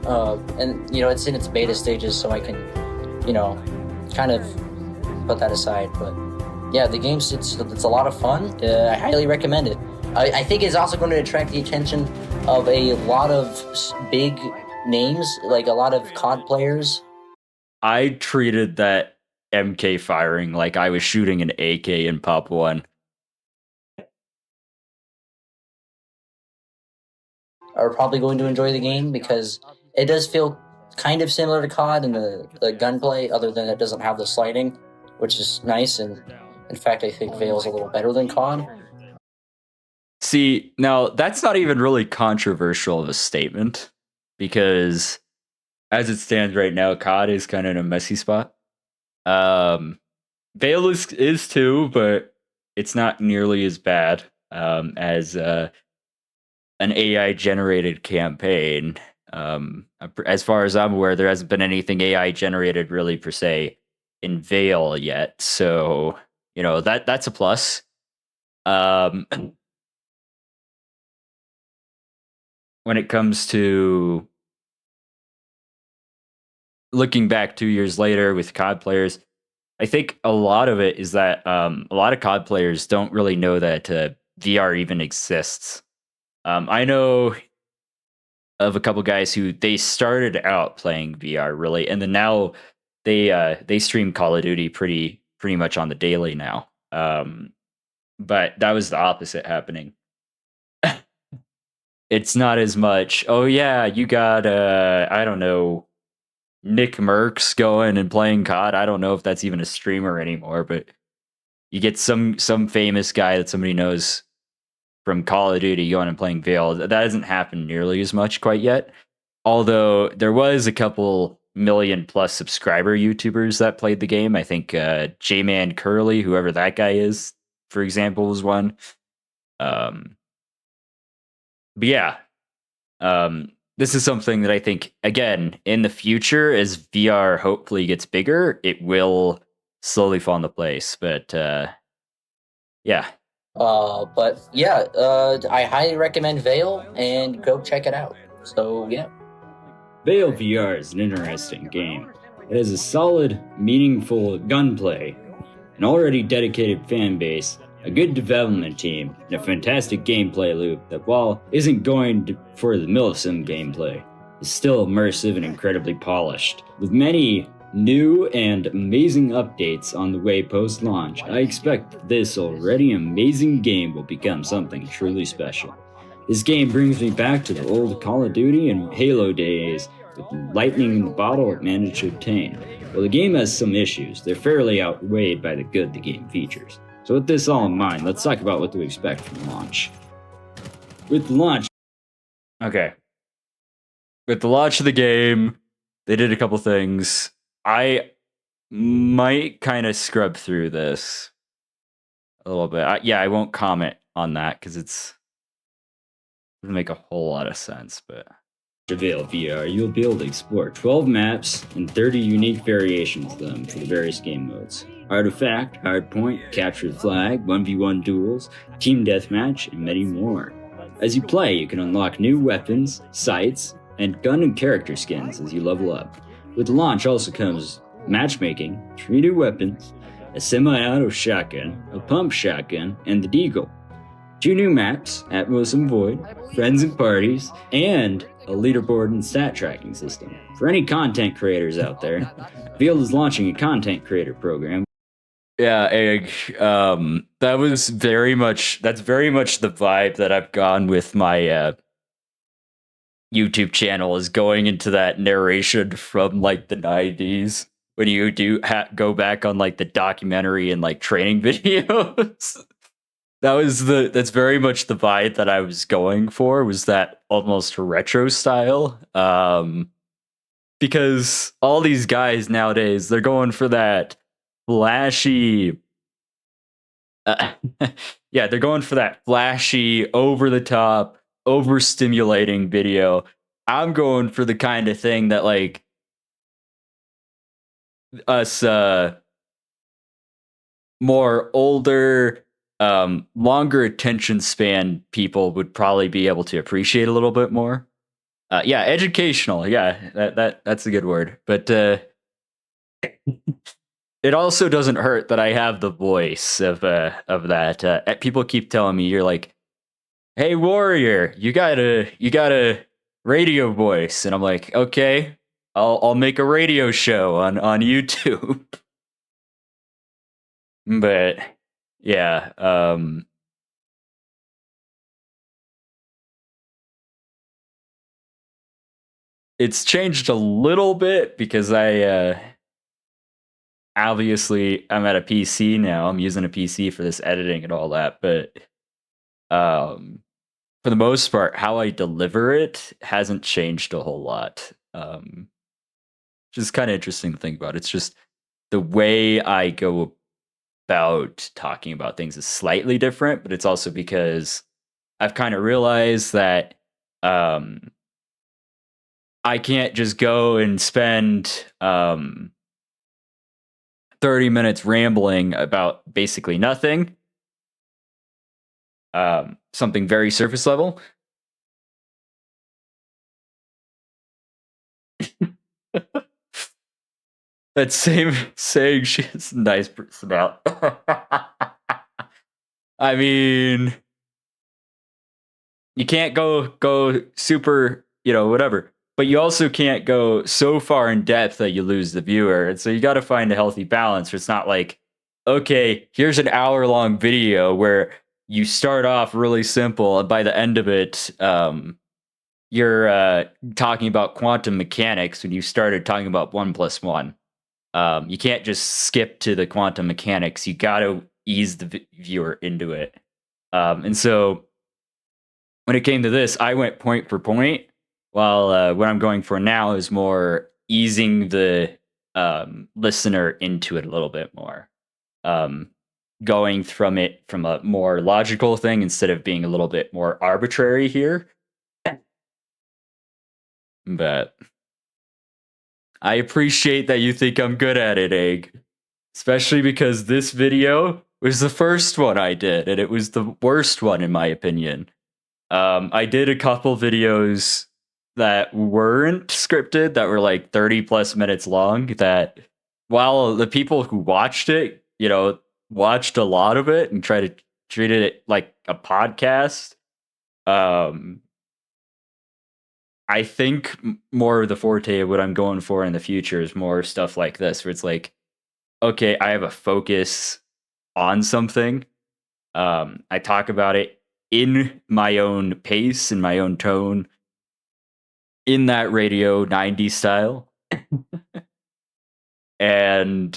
And it's in its beta stages, so I can, kind of put that aside. But yeah, the game's it's a lot of fun. I highly recommend it. I think it's also going to attract the attention of a lot of big names, like a lot of COD players. I treated that MK firing like I was shooting an AK in Pop 1. Are probably going to enjoy the game, because it does feel kind of similar to COD in the gunplay, other than it doesn't have the sliding, which is nice. And in fact, I think Vail's a little better than COD. See, now that's not even really controversial of a statement because as it stands right now, COD is kind of in a messy spot. Vail is too, but it's not nearly as bad as an AI generated campaign. As far as I'm aware, there hasn't been anything AI generated really per se in Vail yet. So, that's a plus. Um, when it comes to looking back 2 years later with COD players, I think a lot of it is that a lot of COD players don't really know that VR even exists. I know of a couple guys who they started out playing VR really, and then now they stream Call of Duty pretty much on the daily now. But that was the opposite happening. It's not as much. Oh yeah, you got I don't know, Nick Merckx going and playing COD. I don't know if that's even a streamer anymore, but you get some famous guy that somebody knows from Call of Duty going and playing Veil. That hasn't happened nearly as much quite yet. Although there was a couple million plus subscriber YouTubers that played the game. I think J-Man Curly, whoever that guy is, for example, was one. But yeah, this is something that I think, again, in the future, as VR hopefully gets bigger, it will slowly fall into place. But yeah. But yeah, I highly recommend Veil and go check it out. So yeah. Vail VR is an interesting game. It has a solid, meaningful gunplay, an already dedicated fan base, a good development team, and a fantastic gameplay loop that, while isn't going for the milsim gameplay, is still immersive and incredibly polished. With many new and amazing updates on the way post-launch, I expect this already amazing game will become something truly special. This game brings me back to the old Call of Duty and Halo days with the lightning in the bottle it managed to obtain. While the game has some issues, they're fairly outweighed by the good the game features. So with this all in mind, let's talk about what to expect from launch. With the launch... Okay. With the launch of the game, they did a couple things. I might kind of scrub through this a little bit. I won't comment on that because it doesn't make a whole lot of sense, but... Vail VR, you'll be able to explore 12 maps and 30 unique variations of them for the various game modes. Artifact, Hardpoint, Capture the Flag, 1v1 duels, Team Deathmatch, and many more. As you play, you can unlock new weapons, sights, and gun and character skins as you level up. With the launch also comes matchmaking, 3 new weapons, a semi-auto shotgun, a pump shotgun, and the Deagle. 2 new maps, Atmos and Void, Friends and Parties, and a leaderboard and stat tracking system. For any content creators out there, Vail is launching a content creator program. Yeah, Egg. That's very much the vibe that I've gone with my YouTube channel, is going into that narration from like the 90s when you do go back on like the documentary and like training videos. That's very much the vibe that I was going for, was that almost retro style. Because all these guys nowadays, they're going for that flashy they're going for that flashy, over the top, overstimulating video. I'm going for the kind of thing that like us more older, longer attention span people would probably be able to appreciate a little bit more. Educational. Yeah, that's a good word. But it also doesn't hurt that I have the voice of that. People keep telling me, you're like, "Hey, Warrior, you got a radio voice," and I'm like, "Okay, I'll make a radio show on YouTube." But yeah, it's changed a little bit because obviously I'm at a PC now. I'm using a PC for this editing and all that, but for the most part, how I deliver it hasn't changed a whole lot. Which is kind of interesting to think about. It's just the way I go about talking about things is slightly different, but it's also because I've kind of realized that I can't just go and spend 30 minutes rambling about basically nothing. Something very surface level. That same saying she has a nice personality. I mean, you can't go super, whatever. But you also can't go so far in depth that you lose the viewer. And so you got to find a healthy balance where it's not like, okay, here's an hour-long video where you start off really simple, and by the end of it, you're talking about quantum mechanics when you started talking about 1+1. You can't just skip to the quantum mechanics. You got to ease the viewer into it. And so when it came to this, I went point for point, while what I'm going for now is more easing the listener into it a little bit more. Going from a more logical thing instead of being a little bit more arbitrary here. But I appreciate that you think I'm good at it, Egg. Especially because this video was the first one I did, and it was the worst one in my opinion. I did a couple videos that weren't scripted, that were like 30 plus minutes long, that while the people who watched it, watched a lot of it and tried to treat it like a podcast. I think more of the forte of what I'm going for in the future is more stuff like this, where it's like, okay, I have a focus on something. I talk about it in my own pace, in my own tone, in that radio 90s style. And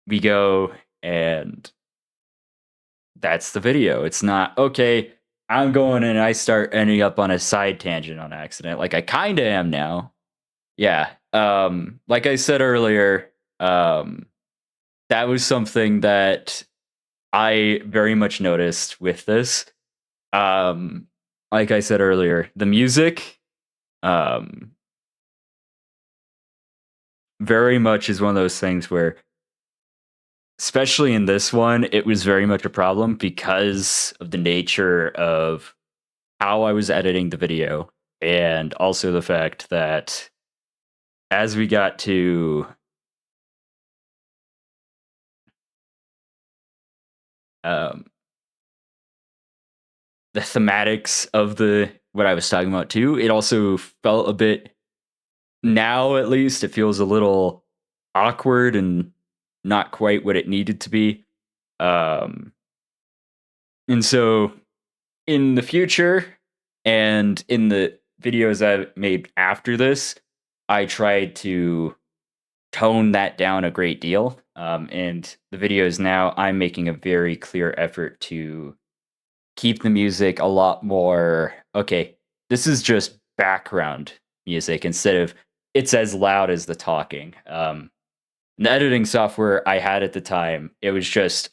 we go, and that's the video. It's not, okay, I'm going and I start ending up on a side tangent on accident. Like I kind of am now. Yeah. Like I said earlier, that was something that I very much noticed with this. Like I said earlier, the music very much is one of those things where, especially in this one, it was very much a problem because of the nature of how I was editing the video, and also the fact that as we got to the thematics of what I was talking about too, it also felt a bit, now at least, it feels a little awkward and not quite what it needed to be. And so in the future and in the videos I've made after this, I tried to tone that down a great deal. And the videos now, I'm making a very clear effort to keep the music a lot more, okay, this is just background music instead of it's as loud as the talking. The editing software I had at the time, it was just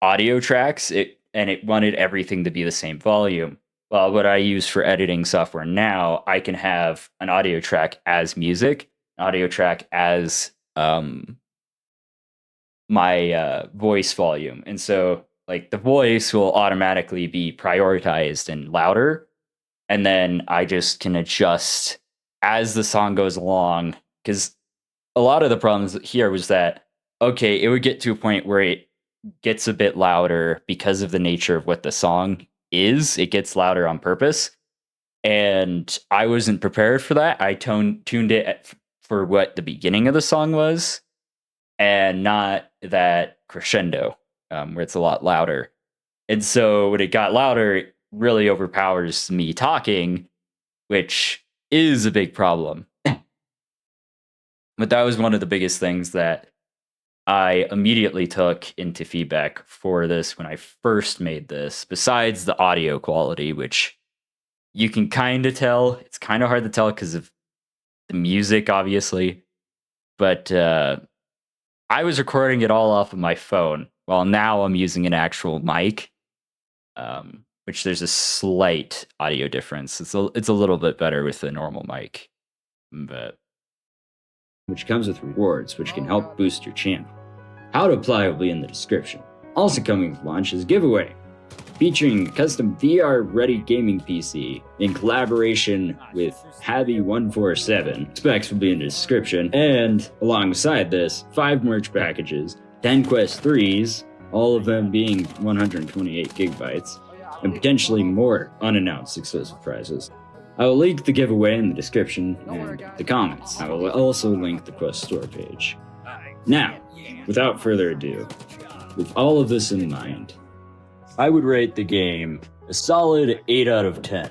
audio tracks, and it wanted everything to be the same volume. Well, what I use for editing software now, I can have an audio track as music, an audio track as my voice volume. And so like the voice will automatically be prioritized and louder. And then I just can adjust as the song goes along. Because a lot of the problems here was that, okay, it would get to a point where it gets a bit louder because of the nature of what the song is. It gets louder on purpose. And I wasn't prepared for that. I tuned it for what the beginning of the song was, and not that crescendo, where it's a lot louder. And so when it got louder, it really overpowers me talking, which is a big problem. But that was one of the biggest things that I immediately took into feedback for this when I first made this, besides the audio quality, which you can kind of tell. It's kind of hard to tell because of the music, obviously. But I was recording it all off of my phone, while now I'm using an actual mic, which there's a slight audio difference. It's a little bit better with the normal mic, but which comes with rewards, which can help boost your channel. How to apply will be in the description. Also coming with launch is a giveaway, featuring a custom VR-ready gaming PC in collaboration with Happy147. Specs will be in the description, and alongside this, 5 merch packages, 10 Quest 3s, all of them being 128 gigabytes, and potentially more unannounced exclusive prizes. I will link the giveaway in the description and the comments. I will also link the Quest store page. Now, without further ado, with all of this in mind, I would rate the game a solid 8 out of 10.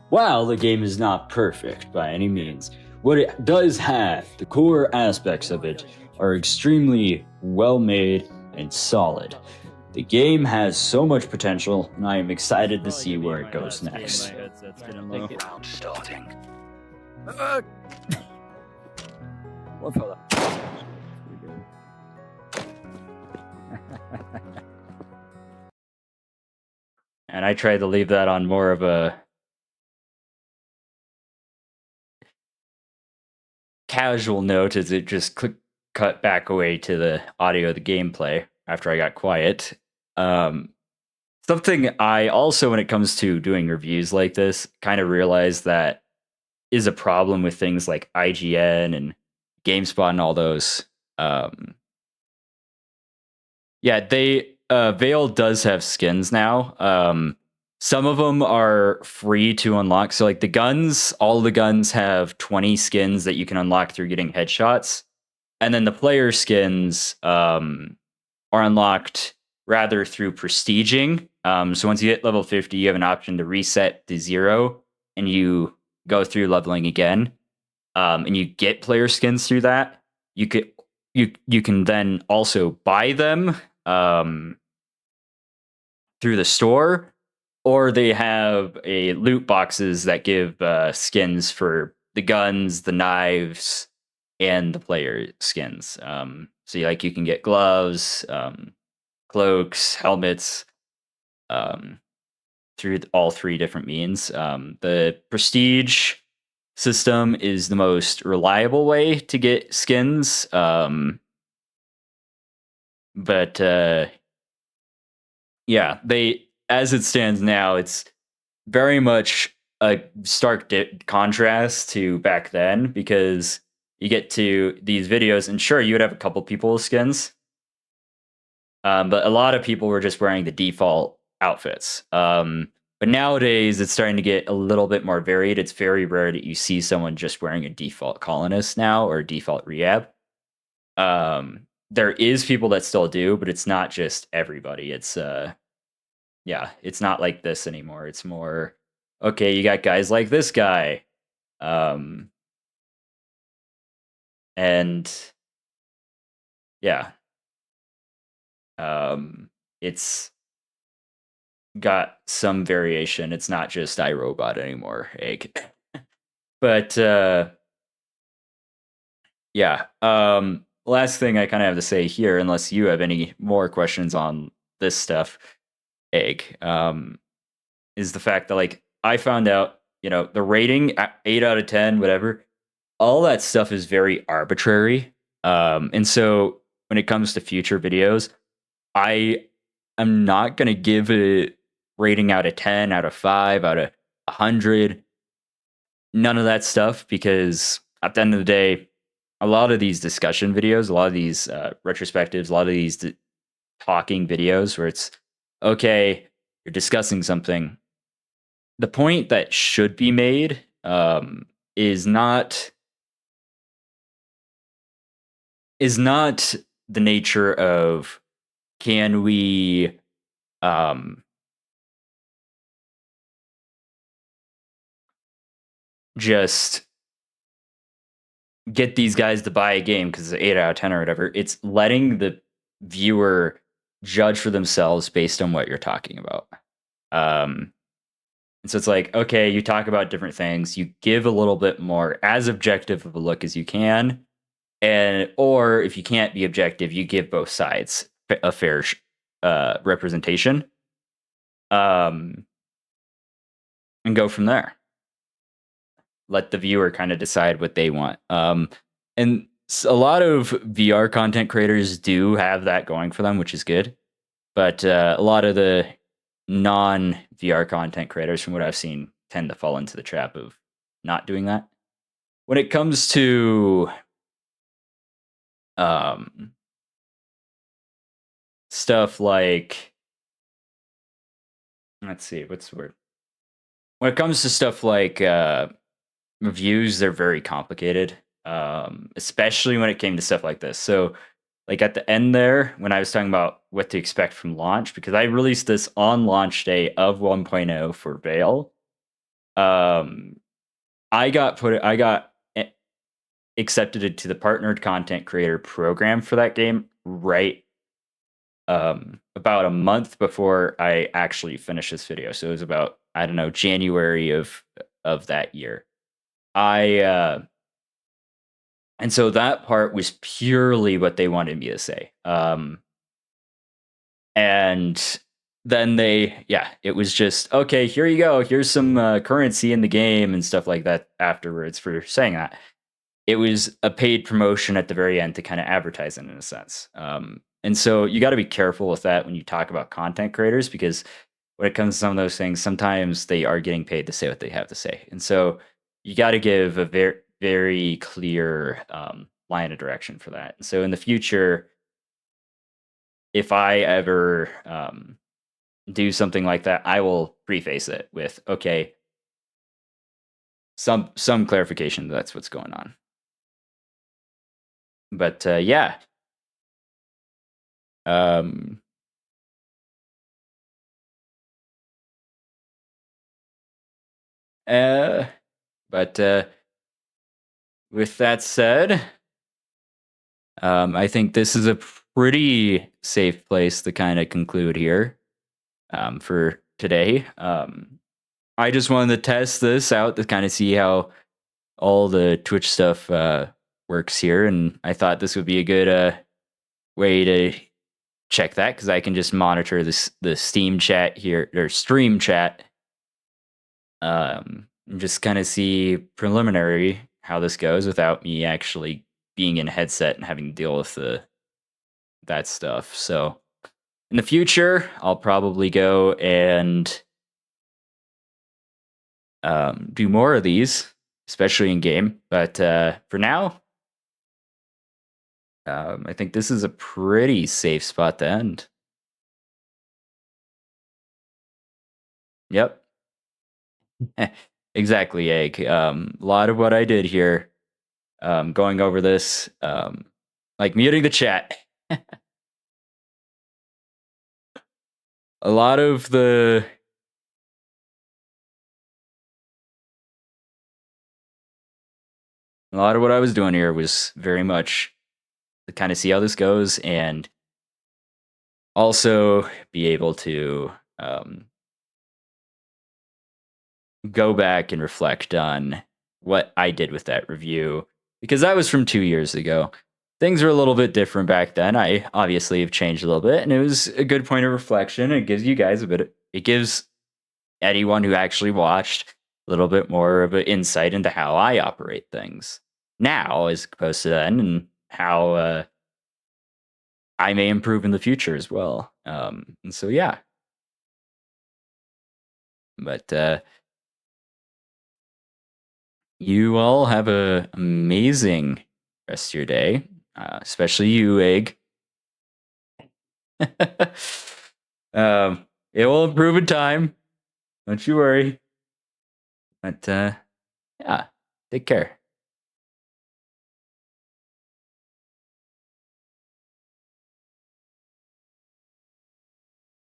While the game is not perfect by any means, what it does have, the core aspects of it, are extremely well made and solid. The game has so much potential, and I am excited to see where it goes next. Round starting. and I tried to leave that on more of a casual note as it just cut back away to the audio of the gameplay after I got quiet. Something I also, when it comes to doing reviews like this, kind of realized that is a problem with things like IGN and GameSpot and all those. Vail does have skins now. Some of them are free to unlock. So like the guns, all the guns have 20 skins that you can unlock through getting headshots. And then the player skins are unlocked rather through prestiging. So once you hit level 50, you have an option to reset to 0 and you go through leveling again. And you get player skins through that. You can then also buy them through the store, or they have a loot boxes that give skins for the guns, the knives, and the player skins. So you can get gloves, cloaks, helmets, through all 3 different means. The prestige system is the most reliable way to get skins. But yeah, as it stands now, it's very much a stark contrast to back then, because you get to these videos and sure, you would have a couple people with skins, but a lot of people were just wearing the default outfits. But nowadays, it's starting to get a little bit more varied. It's very rare that you see someone just wearing a default colonist now or default rehab. There is people that still do, but it's not just everybody. It's it's not like this anymore. It's more, okay, you got guys like this guy. And yeah. It's got some variation. It's not just iRobot anymore, egg. But yeah. Last thing I kind of have to say here, unless you have any more questions on this stuff, egg, is the fact that I found out, the rating 8 out of 10, whatever, all that stuff is very arbitrary. And so when it comes to future videos, I am not going to give a rating out of 10, out of 5, out of 100. None of that stuff, because at the end of the day, a lot of these discussion videos, a lot of these retrospectives, a lot of these talking videos where it's, okay, you're discussing something. The point that should be made is not the nature of, can we just get these guys to buy a game because it's 8 out of 10 or whatever. It's letting the viewer judge for themselves based on what you're talking about. And so it's like, okay, you talk about different things, you give a little bit more as objective of a look as you can, or if you can't be objective, you give both sides a fair representation, and go from there. Let the viewer kind of decide what they want. And a lot of VR content creators do have that going for them, which is good. But a lot of the non VR content creators, from what I've seen, tend to fall into the trap of not doing that. When it comes to stuff like, let's see, what's the word? When it comes to stuff like reviews, they're very complicated, especially when it came to stuff like this. So, like at the end there, when I was talking about what to expect from launch, because I released this on launch day of 1.0 for Vail, I got accepted into the partnered content creator program for that game right about a month before I actually finished this video. So it was about, I don't know, January of that year. And so that part was purely what they wanted me to say. And then it was just, okay, here you go. Here's some currency in the game and stuff like that afterwards for saying that. It was a paid promotion at the very end to kind of advertise it in a sense. And so you got to be careful with that when you talk about content creators, because when it comes to some of those things, sometimes they are getting paid to say what they have to say. And so you got to give a very, very clear line of direction for that. And so in the future, if I ever do something like that, I will preface it with, okay, some clarification that's what's going on. But yeah. But with that said, I think this is a pretty safe place to kind of conclude here for today. I just wanted to test this out to kind of see how all the Twitch stuff works here, and I thought this would be a good way to check that, because I can just monitor the Steam chat here, or stream chat, and just kind of see preliminary how this goes without me actually being in a headset and having to deal with that stuff. So in the future, I'll probably go and do more of these, especially in game. But for now, I think this is a pretty safe spot to end. Yep. Exactly, Egg. A lot of what I did here, going over this, like muting the chat. A lot of what I was doing here was very much to kind of see how this goes, and also be able to go back and reflect on what I did with that review, because that was from 2 years ago. Things were a little bit different back then. I obviously have changed a little bit, and it was a good point of reflection. It gives you guys it gives anyone who actually watched a little bit more of an insight into how I operate things now as opposed to then, and how I may improve in the future as well. And so, yeah. But you all have a amazing rest of your day, especially you, Egg. It will improve in time. Don't you worry. But yeah, take care.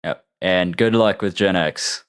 Yep. And good luck with Gen X.